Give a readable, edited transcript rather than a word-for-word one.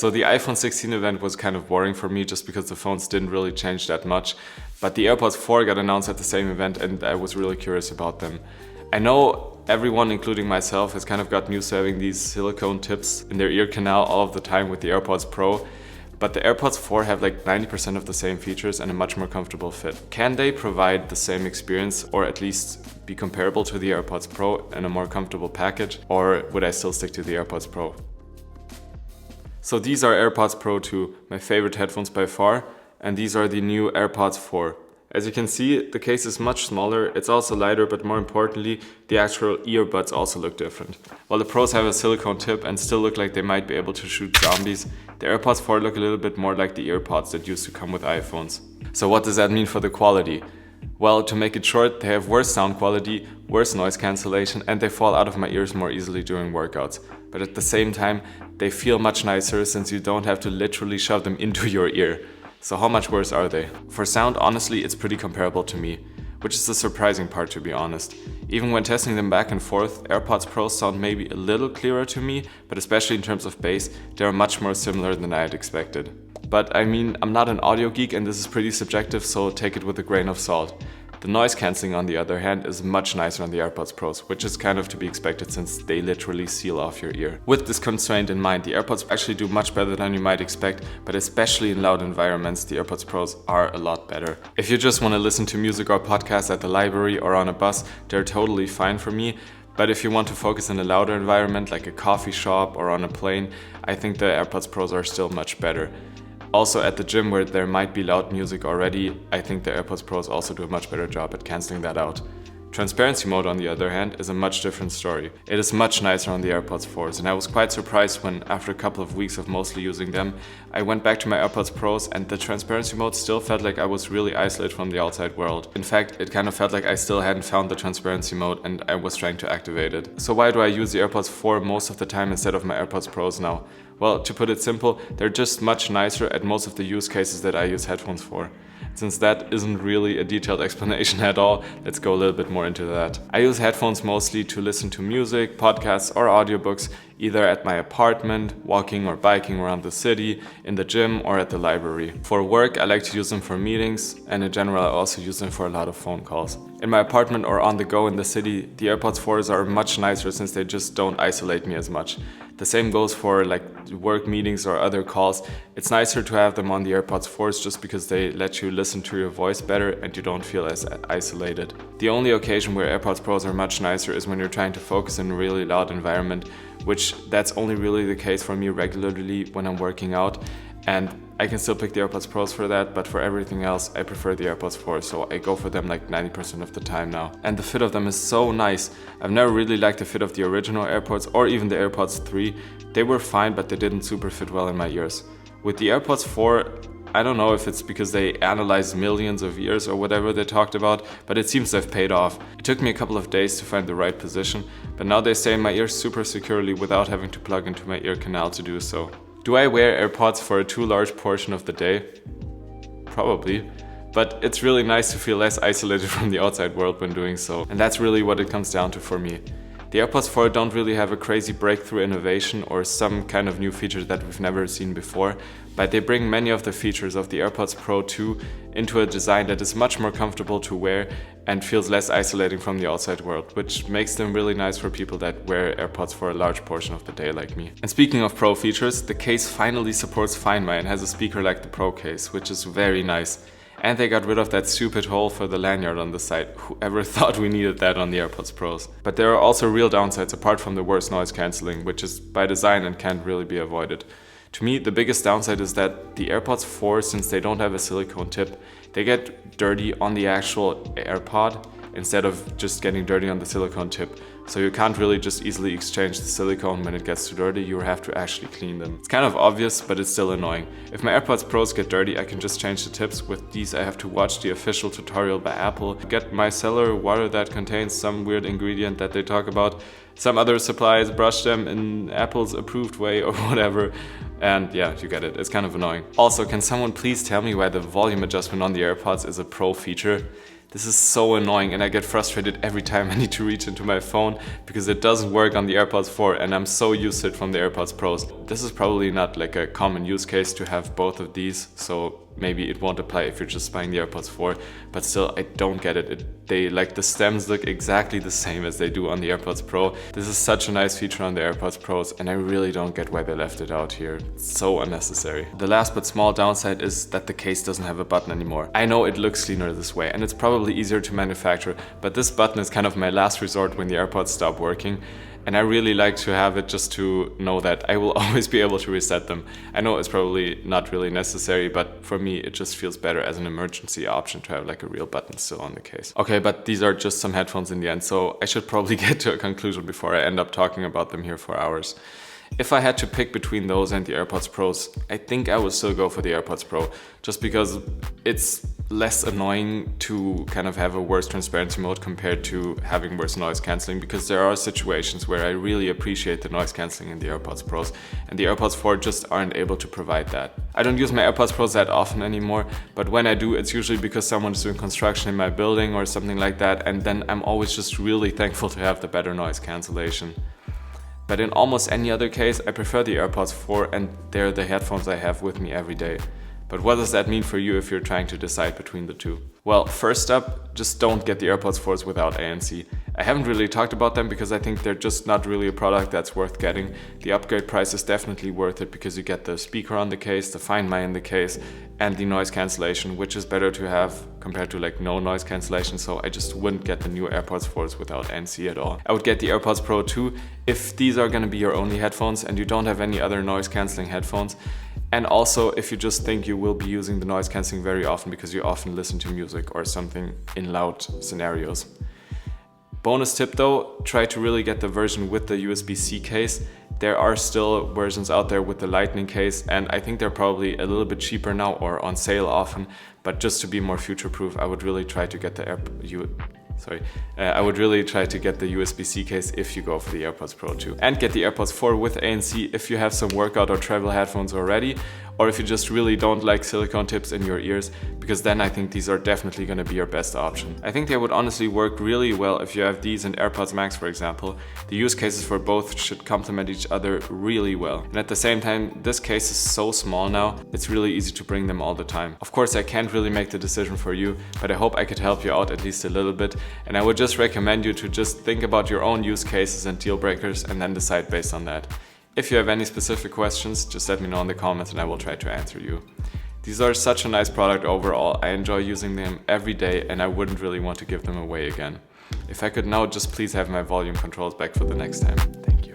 So the iPhone 16 event was kind of boring for me just because the phones didn't really change that much. But the AirPods 4 got announced at the same event and I was really curious about them. I know everyone, including myself, has kind of gotten used to having these silicone tips in their ear canal all of the time with the AirPods Pro. But the AirPods 4 have like 90% of the same features and a much more comfortable fit. Can they provide the same experience or at least be comparable to the AirPods Pro in a more comfortable package? Or would I still stick to the AirPods Pro? So these are AirPods Pro 2, my favorite headphones by far, and these are the new AirPods 4. As you can see, the case is much smaller, it's also lighter, but more importantly, the actual earbuds also look different. While the Pros have a silicone tip and still look like they might be able to shoot zombies, the AirPods 4 look a little bit more like the EarPods that used to come with iPhones. So what does that mean for the quality? Well, to make it short, they have worse sound quality, worse noise cancellation, and they fall out of my ears more easily during workouts. But at the same time, they feel much nicer since you don't have to literally shove them into your ear. So how much worse are they? For sound, honestly, it's pretty comparable to me, which is the surprising part, to be honest. Even when testing them back and forth, AirPods Pro sound maybe a little clearer to me, but especially in terms of bass, they are much more similar than I had expected. But I mean, I'm not an audio geek and this is pretty subjective, so take it with a grain of salt. The noise cancelling, on the other hand, is much nicer on the AirPods Pros, which is kind of to be expected since they literally seal off your ear. With this constraint in mind, the AirPods actually do much better than you might expect, but especially in loud environments, the AirPods Pros are a lot better. If you just want to listen to music or podcasts at the library or on a bus, they're totally fine for me. But if you want to focus in a louder environment like a coffee shop or on a plane, I think the AirPods Pros are still much better. Also at the gym where there might be loud music already, I think the AirPods Pros also do a much better job at cancelling that out. Transparency mode, on the other hand, is a much different story. It is much nicer on the AirPods 4s, and I was quite surprised when, after a couple of weeks of mostly using them, I went back to my AirPods Pros and the transparency mode still felt like I was really isolated from the outside world. In fact, it kind of felt like I still hadn't found the transparency mode and I was trying to activate it. So why do I use the AirPods 4 most of the time instead of my AirPods Pros now? Well, to put it simple, they're just much nicer at most of the use cases that I use headphones for. Since that isn't really a detailed explanation at all, let's go a little bit more into that. I use headphones mostly to listen to music, podcasts or audiobooks, either at my apartment, walking or biking around the city, in the gym or at the library. For work, I like to use them for meetings, and in general I also use them for a lot of phone calls. In my apartment or on the go in the city, the AirPods 4s are much nicer since they just don't isolate me as much. The same goes for like work meetings or other calls. It's nicer to have them on the AirPods 4s just because they let you listen to your voice better and you don't feel as isolated. The only occasion where AirPods Pros are much nicer is when you're trying to focus in a really loud environment, which that's only really the case for me regularly when I'm working out. And I can still pick the AirPods Pros for that, but for everything else, I prefer the AirPods 4, so I go for them like 90% of the time now. And the fit of them is so nice. I've never really liked the fit of the original AirPods or even the AirPods 3. They were fine, but they didn't super fit well in my ears. With the AirPods 4, I don't know if it's because they analyzed millions of ears or whatever they talked about, but it seems to have paid off. It took me a couple of days to find the right position, but now they stay in my ears super securely without having to plug into my ear canal to do so. Do I wear AirPods for a too large portion of the day? Probably. But it's really nice to feel less isolated from the outside world when doing so. And that's really what it comes down to for me. The AirPods 4 don't really have a crazy breakthrough innovation or some kind of new feature that we've never seen before, but they bring many of the features of the AirPods Pro 2 into a design that is much more comfortable to wear and feels less isolating from the outside world, which makes them really nice for people that wear AirPods for a large portion of the day like me. And speaking of Pro features, the case finally supports Find My and has a speaker like the Pro case, which is very nice. And they got rid of that stupid hole for the lanyard on the side. Whoever thought we needed that on the AirPods Pros? But there are also real downsides apart from the worst noise cancelling, which is by design and can't really be avoided. To me, the biggest downside is that the AirPods 4, since they don't have a silicone tip, they get dirty on the actual AirPod instead of just getting dirty on the silicone tip. So you can't really just easily exchange the silicone when it gets too dirty, you have to actually clean them. It's kind of obvious, but it's still annoying. If my AirPods Pros get dirty, I can just change the tips. With these, I have to watch the official tutorial by Apple, get micellar water that contains some weird ingredient that they talk about, some other supplies, brush them in Apple's approved way or whatever. And yeah, you get it. It's kind of annoying. Also, can someone please tell me why the volume adjustment on the AirPods is a pro feature? This is so annoying and I get frustrated every time I need to reach into my phone because it doesn't work on the AirPods 4 and I'm so used to it from the AirPods Pros. This is probably not like a common use case to have both of these, so maybe it won't apply if you're just buying the AirPods 4, but still I don't get it. The stems look exactly the same as they do on the AirPods Pro. This is such a nice feature on the AirPods Pros and I really don't get why they left it out here. It's so unnecessary. The last but small downside is that the case doesn't have a button anymore. I know it looks cleaner this way and it's probably easier to manufacture, but this button is kind of my last resort when the AirPods stop working. And I really like to have it just to know that I will always be able to reset them. I know it's probably not really necessary, but for me it just feels better as an emergency option to have like a real button still on the case. Okay, but these are just some headphones in the end, so I should probably get to a conclusion before I end up talking about them here for hours. If I had to pick between those and the AirPods Pros, I think I would still go for the AirPods Pro, just because it's less annoying to kind of have a worse transparency mode compared to having worse noise cancelling, because there are situations where I really appreciate the noise cancelling in the AirPods Pros, and the AirPods 4 just aren't able to provide that. I don't use my AirPods Pros that often anymore, but when I do, it's usually because someone is doing construction in my building or something like that, and then I'm always just really thankful to have the better noise cancellation. But in almost any other case, I prefer the AirPods 4 and they're the headphones I have with me every day. But what does that mean for you if you're trying to decide between the two? Well, first up, just don't get the AirPods 4s without ANC. I haven't really talked about them because I think they're just not really a product that's worth getting. The upgrade price is definitely worth it because you get the speaker on the case, the Find My in the case, and the noise cancellation, which is better to have compared to like no noise cancellation, so I just wouldn't get the new AirPods 4s without ANC at all. I would get the AirPods Pro 2 if these are going to be your only headphones and you don't have any other noise cancelling headphones. And also if you just think you will be using the noise cancelling very often because you often listen to music or something in loud scenarios. Bonus tip though, try to really get the version with the USB-C case. There are still versions out there with the Lightning case, and I think they're probably a little bit cheaper now or on sale often, but just to be more future-proof, I would really try to get the USB-C case if you go for the AirPods Pro 2. And get the AirPods 4 with ANC if you have some workout or travel headphones already, or if you just really don't like silicone tips in your ears, because then I think these are definitely going to be your best option. I think they would honestly work really well if you have these and AirPods Max, for example. The use cases for both should complement each other really well. And at the same time, this case is so small now, it's really easy to bring them all the time. Of course, I can't really make the decision for you, but I hope I could help you out at least a little bit. And I would just recommend you to just think about your own use cases and deal breakers and then decide based on that. If you have any specific questions, just let me know in the comments and I will try to answer you. These are such a nice product overall. I enjoy using them every day and I wouldn't really want to give them away again. If I could now just please have my volume controls back for the next time. Thank you.